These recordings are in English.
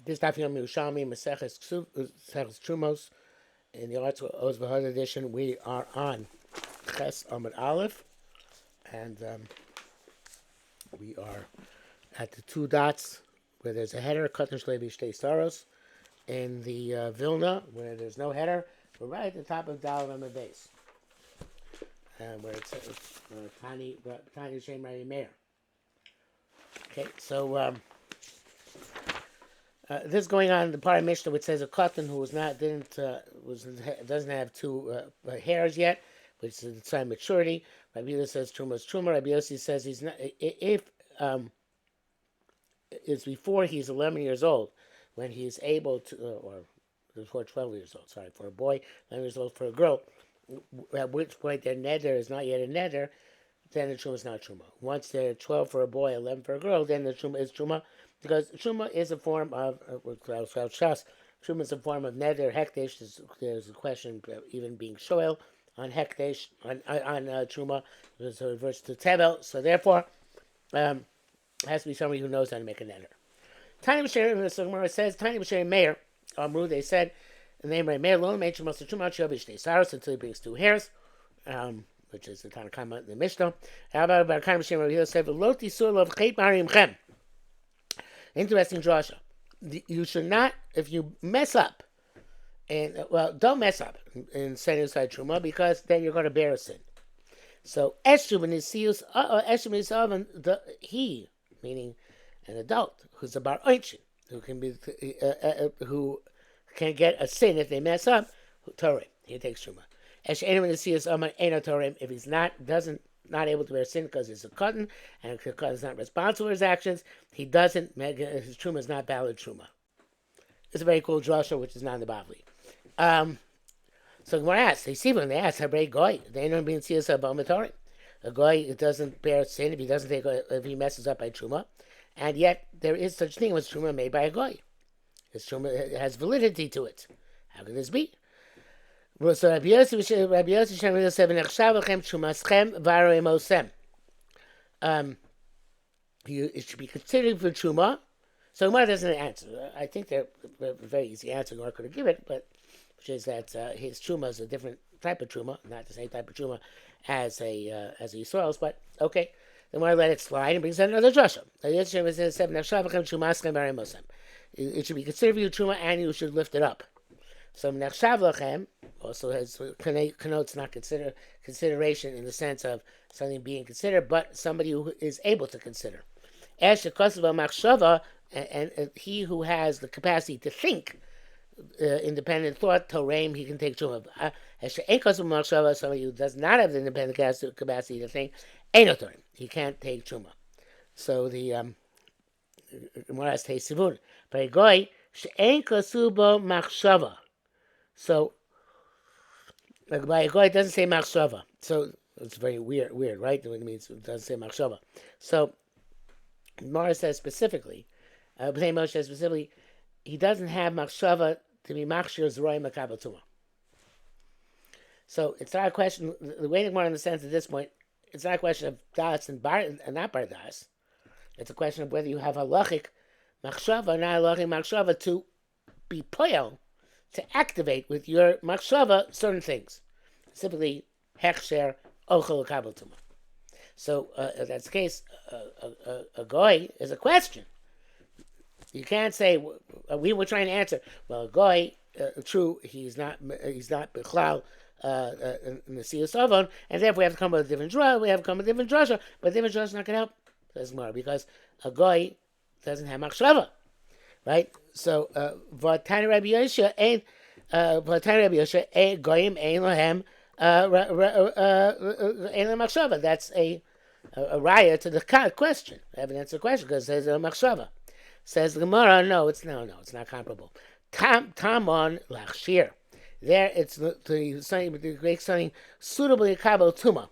This daf from Yerushalmi Terumos. In the Arts Oz V'Hod edition, we are on Ches Amud Aleph, and we are at the two dots where there's a header, Katan Shlevi Shtei Saros. In the Vilna, where there's no header, we're right at the top of Dal on the base, where it says Tani Shem Ravi Meir. Okay, so this is going on in the part of Mishnah which says a cotton who doesn't have two hairs yet, which is the sign of maturity. Rabbi Yehuda says truma is truma. Rabbi Yossi says he's not. If it's before he's 11 years old, when he's able to, or before 12 years old. Sorry, for a boy, 11 years old for a girl. At which point their neder is not yet a neder, then the truma is not truma. Once they're 12 for a boy, 11 for a girl, then the truma is truma. Because truma is a form of truma is a form of neder hekdesh. There's a question even being shoel on hekdesh on truma. There's a reverse to tevel. So therefore, it has to be somebody who knows how to make a neder. Tiny b'sherim, the Gemara says Tiny b'sherim Meir. Amru, they said the name Meir lo made truma to truma shtei saros until he brings two hairs. Which is the Tanakama in the Mishnah. How about Tiny b'sherim? Rabbi Yehuda said lo tisur lo v'chet marimchem. Interesting drasha. You should not, if you mess up, and don't mess up in setting aside truma, because then you're going to bear a sin. So he, meaning an adult who's a bar oinchin, who can get a sin if they mess up, Torah, he takes truma. If he's not able to bear sin because he's a cotton, and because he's not responsible for his actions, he doesn't, his truma is not valid truma. It's a very cool drasha, which is not in the Bavli. So Gemara asks, they see when they ask, Habrei goy, they don't mean siyas abamatorim. A goy doesn't bear sin if he messes up by truma, and yet there is such thing as truma made by a goy. His truma has validity to it. How can this be? So Rabbi Yossi said, it should be considered for truma. So Gemara doesn't answer. I think they're a very easy answer Gemara could have given it, but which is that his truma is a different type of truma, not the same type of truma as a Yisrael's. But okay, then Gemara let it slide and brings out another drasha. It should be considered for you truma, and you should lift it up. So nechshav lachem also connotes not consideration in the sense of something being considered, but somebody who is able to consider. And he who has the capacity to think, independent thought, Toreim, he can take truma. Somebody who does not have the independent capacity to think, he can't take truma. So the Gemara has Sivun. But a goy she'en kasubo machshava. So, by a goy, it doesn't say machshava. So, it's very weird, right? It means it doesn't say machshava. So, Mara says specifically, Moshe says specifically, he doesn't have machshava to be machshir zroy makabel tuma. So, it's not a question, the way the Gemara understands at this point, it's not a question of das and not bar das. It's a question of whether you have halachic machshava, not halachic machshava, to be poel, to activate with your machshava certain things, specifically hechsher ochel kabel tuma. So if that's the case, a goy is a question. You can't say we were trying to answer. Well, a goy, true, he's not bichlal in the siyus avon, and therefore we have to come with a different drasha. But different drasha is not going to help. Says more because a goy doesn't have machshava. Right? So, Vatani Rabbi Yosha ain't goyim ain't lahem machshava. That's a raya to the question, evidence of the question, because it says machshava. Says the Gemara, no, it's not comparable. Tamon lachshir. There, it's the great something suitably kabel tuma.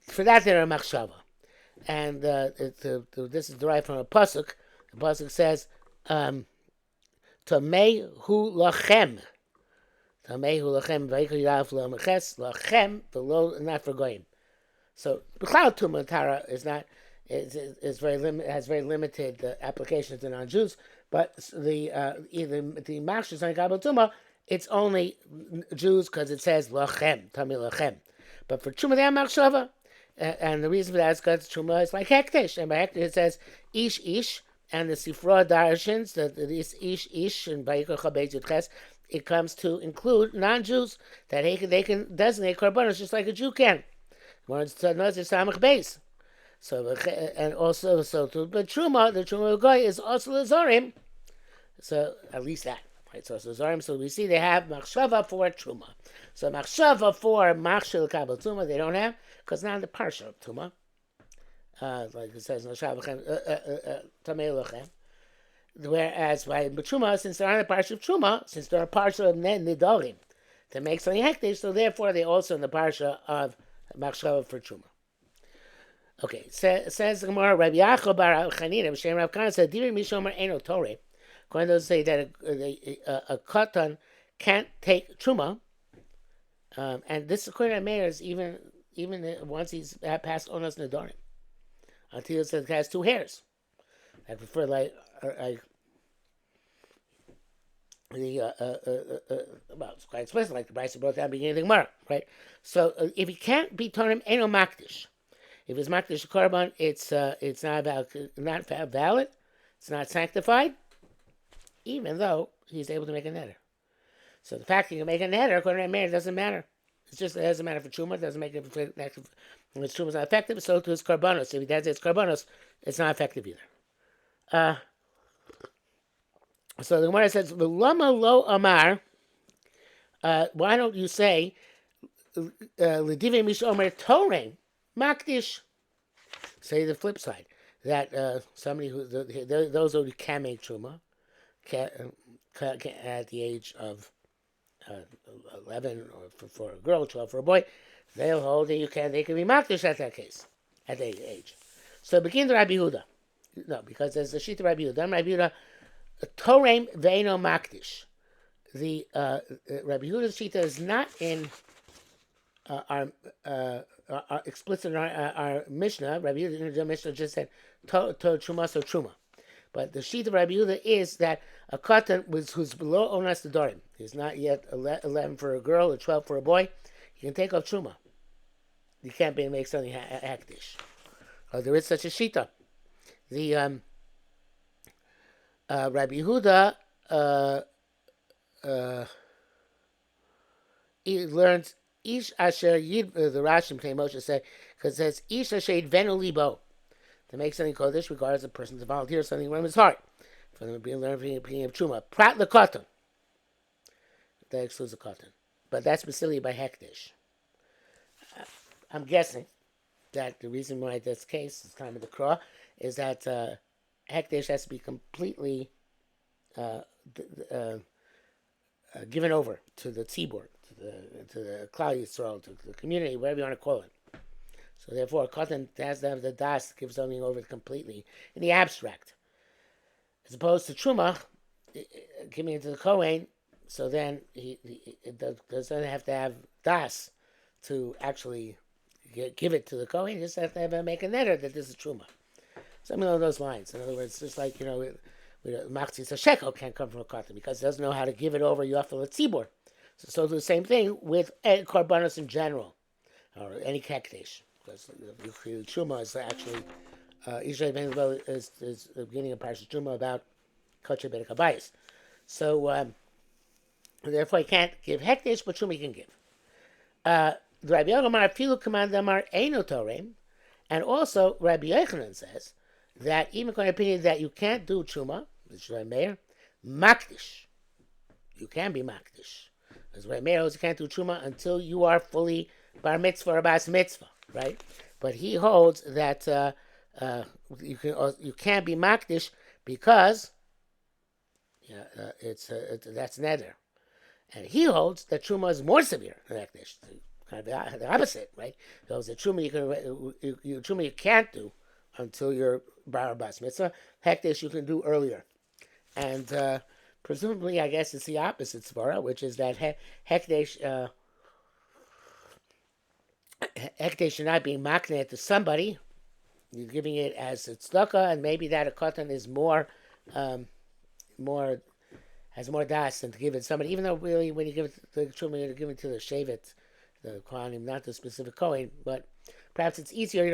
For that, there are machshava, and this is derived from a pasuk. The pasuk says. Tamei hu lachem. Tamei hu lachem. Vayikol yirav lachem. Lachem, not for goyim. So, b'chlal tuma tara is not. is very has very limited application to non-Jews. But the machshas on Kabbalah Tuma, it's only Jews because it says lachem, tami lachem. But for Truma they have machshava, and the reason for that is because Truma is like hektish, and by hektish it says ish, and the Sifra Darshins, this ish and Vayikra Chabez Yudches, it comes to include non-Jews that they can designate korbanos just like a Jew can. Once it's Samach Beis. So and also but Truma, the Truma Goy is also the Zorim. So at least that. Right, so Zorim, so we see they have Machshava for Truma. So Machshava for Machshel Kabel Truma they don't have, because not in the Parsha of Truma. Like it says in the Tamei Lochem. Whereas by Truma, since they're on the Parsha of Truma, since they're a Parsha of Nidarim, to make something hektish, so therefore they're also in the Parsha of Machshava for Truma. Okay, says the Gemara, Rabbi Yaakov bar Chanina, B'Shem Rav Kana said, Diri Mishomer Eno Toreh. According to those say that a katan can't take Truma, and this according to Meir is even once he's passed Onos Nidarim. Until it says it has 2 hairs. I prefer well, it's quite explicit, like the Bryce brought down beginning of the Gemara, right? So if he can't be Tonim, Eno Makdish. If it's Makdish Korban, it's not valid, it's not sanctified, even though he's able to make a neder. So the fact he can make a neder, according to Meir, doesn't matter. It doesn't matter for Truma, it doesn't make it when his Truma is not effective, so to his Korbanos. If he does his Korbanos, it's not effective either. So the Gemara says, "V'lama lo amar." Why don't you say, "L'divei mish omer torein makdish"? Say the flip side, that somebody those who can make truma, can at the age of 11, or for a girl, 12 for a boy, they'll hold that they can be makdish at that case, at that age. So begin the Rabbi Yehuda. No, because there's the sheet of Rabbi Yehuda. Rabbi Yehuda, Torem ve'eno makdish. The Rabbi Yehuda's shita is not in our explicit in our Mishnah. Rabbi Yehuda's Mishnah just said to truma, so truma. But the sheet of Rabbi Yehuda is that a katan who's below onas nedarim, he's not yet 11 for a girl or 12 for a boy, he can take off truma. You can't make something hektish. There is such a shita. The Rabbi Yehuda he learns ish asher yid. The Rashi Pnei Moshe said, because it says ish asher yidvenu libo, to make something kodesh regards a person to volunteer something from his heart, for them to be learning of truma. Prat lekatan, that excludes the cotton, but that's basically by hektish. I'm guessing that the reason why this case is time of the Krah is that hektish has to be completely given over to the tzibur, to the Klal Yisrael, to the community, whatever you want to call it. So therefore, cotton has to have the das to give something over completely in the abstract, as opposed to truma, giving it to the Kohen. So then he doesn't have to have das to actually give it to the Kohen. He just has to make a neder that this is truma. Something along those lines. In other words, just like, Machzis HaShekel can't come from a cotton because it doesn't know how to give it over Yafel Tzibur. So do the same thing with korbanos in general, or any kekdesh. Because Truma is actually, Israel is the beginning of Parashat Truma about Kodesh Bedek HaBayis. So, therefore, he can't give hekdesh, but Truma he can give. Rabbi Yochanan Filu Command Amar Eino Torem, and also Rabbi Yochanan says that even according to opinion that you can't do Truma, which is Meir, Makdish. You can be Makdish. As Meir holds, you can't do Truma until you are fully Bar Mitzvah or Bas Mitzvah, right? But he holds that you can't be Makdish because that's Neder. And he holds that Truma is more severe than Makdish. Kind of the opposite, right? So the Truma you can't do until you're Bar Bas Mitzvah. Hekdesh you can do earlier. And presumably, I guess it's the opposite svara, which is that Hekdesh should not be makneh to somebody you're giving it as a tzedakah, and maybe that a katan is um, more has more das than to give it to somebody. Even though really, when you give it to the truma, you're giving it to the shevet, the kohanim, not the specific kohen. But perhaps it's easier,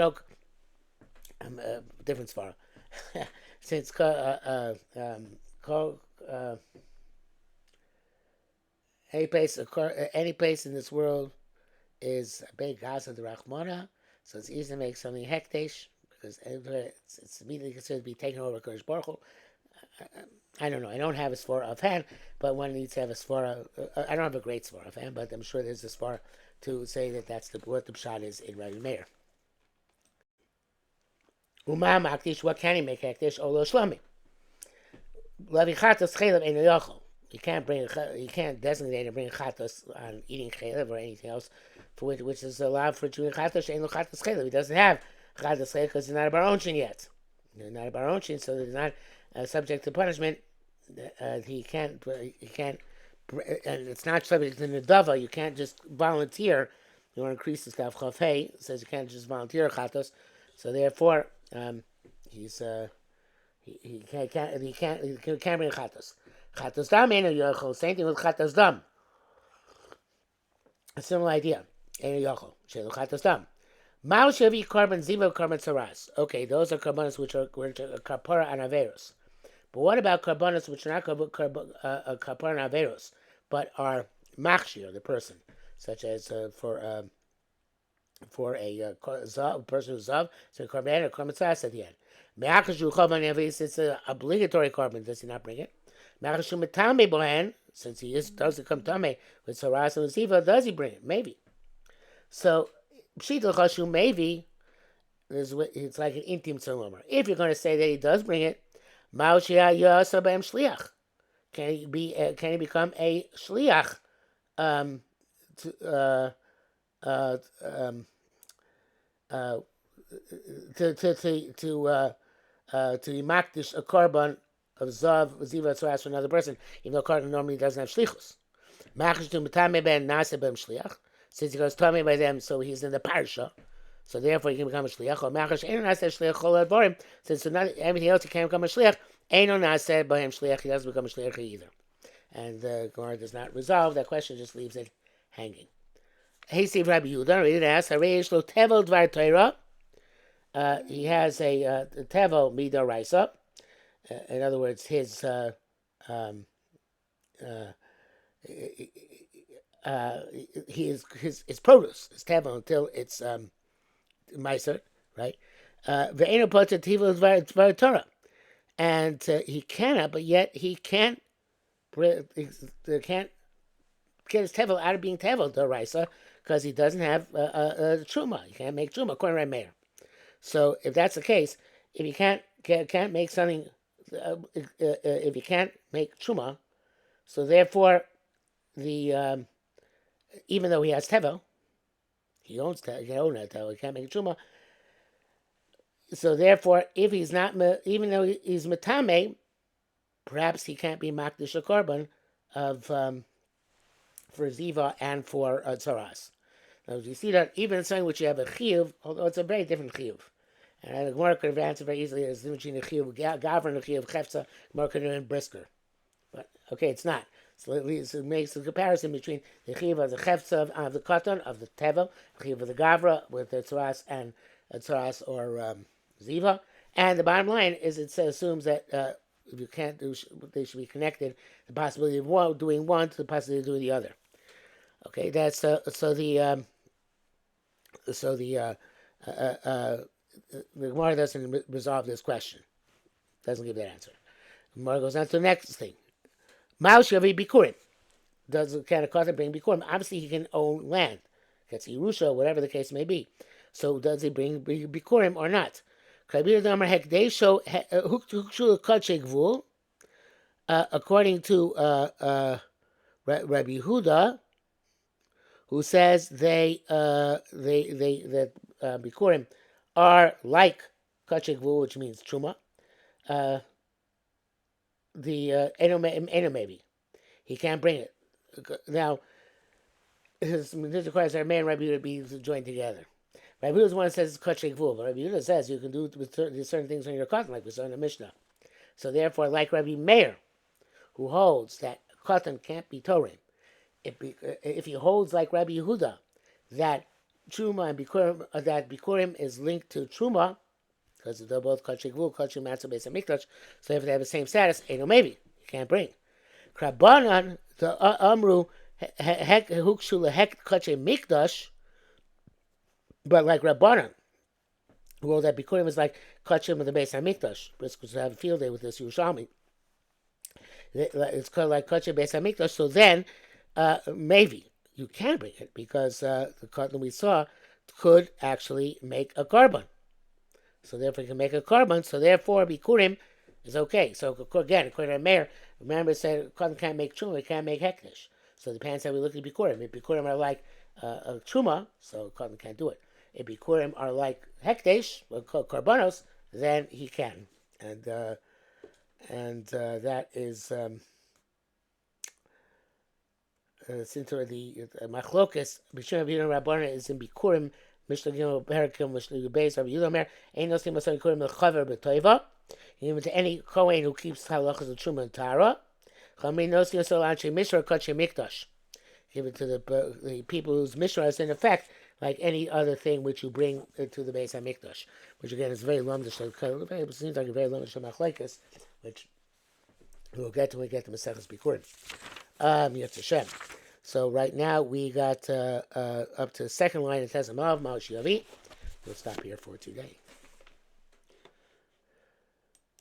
different svara. Since any place in this world is a big Gaza the Rachmana, so it's easy to make something hekdesh because it's immediately considered to be taken over Kodesh Baruch Hu. I don't know. I don't have a svara offhand, but one needs to have a svara. I don't have a great svara offhand, but I'm sure there's a svara to say that that's what the pshat is in Rabbi Meir. Uma makdish, what can he make hekdesh? Olo shlami. Lavichatas chaylev ein yochel. You can't designate and bring chatas on eating chaylev or anything else, for which is allowed for chewing chatas. Ein lo chatas chaylev. He doesn't have chatas chaylev because he's not a baronchin yet. He's not a baronchin, so he's not subject to punishment. He can't, and it's not subject to nedava. You can't just volunteer. You want to increase the stuff. Chafei says you can't just volunteer chatas, so therefore he's he can't bring chatas. Chatas dam ain't yochel. Same thing with chatas dam. A similar idea. Ain't yochel. Shelo chatas dam. Mal shevi korban ziva korban tzaras. Okay, those are korbanos which are kapara and averos. But what about korbanos which are not kapara and averos, but are machshir, the person, such as for a person who's zav, so korban or korban tzaras at the end. It's an obligatory korban. Does he not bring it? Since he does become tame with tzaras and ziva, does he bring it? Maybe. So pshita chashu maybe it's like an intim tzalomer. If you're going to say that he does bring it. Can he become a shliach to makdish a korban of zav ziva tzaras for another person, even though korban normally doesn't have shlichus. Machish to mitame ben nase bem shliach, since he goes tame by them, so he's in the parsha. So therefore, he can become a shliach. Or machash eno nase shliach chol advarim. Since not everything else, he can't become a shliach. Eno nase by him shliach. He doesn't become a shliach either. And the Gemara does not resolve that question; just leaves it hanging. Hey, Steve Rabbi Yehuda, we didn't ask. Hareish lo tevel dvar Torah. He has a tevel midoraisa. In other words, his his produce, his tevel until it's meiser, right? Ve'eno poter tevel dvar Torah, and he cannot, but yet he can't get his tevel out of being tevel doraisa because he doesn't have a truma. He can't make truma according to Meir. So if that's the case, if you can't make something, if you can't make truma, so therefore the even though he has tevel, he owns tevel, he can't make truma. So therefore, if he's not, even though he's metame, perhaps he can't be makdish a korban of for ziva and for tzaras. Now you see that even something which you have a chiyuv, although it's a very different chiyuv, and the Gemara could have answered very easily as between the chiyuv gavra and the chiyuv chefza, Gemara could have been brisker, but okay, it's not. So it makes a comparison between the chiyuv of the chefza of the katan of the tevel, the chiyuv of the gavra with the tzaras and tzaras or ziva, and the bottom line is it assumes that if you can't do, they should be connected. The possibility of doing one to the possibility of doing the other. Okay, that's the Gemara doesn't resolve this question. Doesn't give that answer. The Gemara goes on to the next thing. Ma'ushavi bikurim. Can a katan bring bikurim? Obviously, he can own land. Gets Yerusha, whatever the case may be. So does he bring bikurim or not? According to Rabbi Yehuda, who says that bikurim are like kachek vu, which means truma. The eno maybe he can't bring it now. This requires our man Rabbi to be joined together. Rabbi Yehuda is the one that says it's kachei gvul, but Rabbi Yehuda says you can do with certain things on your cotton, like we saw in the Mishnah. So therefore, like Rabbi Meir, who holds that cotton can't be Torah, if he holds like Rabbi Yehuda that Truma and Bikurim, that Bikurim is linked to Truma, because they're both kachei gvul, kachei matzah, beis hamikdash, so if they have the same status, no maybe you can't bring. Krabanan the Amru hukshu lehek kachei mikdash, but like Rabbanan, well, that Bikurim is like kachim of the Beis Hamikdash. Because we have a field day with this Yerushalmi. It's called like kachim Beis Hamikdash. So then, maybe you can bring it because the cotton we saw could actually make a carbon. So therefore, you can make a carbon. So therefore, Bikurim is okay. So again, according to Meir, remember it said cotton can't make truma, it can't make hektish. So the parents said we look at Bikurim. If Bikurim are like a truma, so cotton can't do it. If Bikurim are like hekdesh, or karbanos, then he can, and that is since the machlokes b'shem Rabbi Rabbanan is in Bikurim. Mishnah Gimel Perikim Mishnah Yubeis Rabbi Yehuda Omer Ein Nosim Masar Bikurim Lechaver B'Toiva, even to any kohen who keeps halachas of truma and tara. Chamin Nosim Masar Anshe Mishra Kachei Mikdash, give it to the people whose mishra is in effect like any other thing which you bring to the Beis HaMikdash, which again is very lumdish. It seems like a very lumdish machlekes, which we'll get to when we get to Maseches Bikurim. Yetz Hashem. So right now we got up to the second line of Tezamav Mal Shiavi. We'll stop here for today.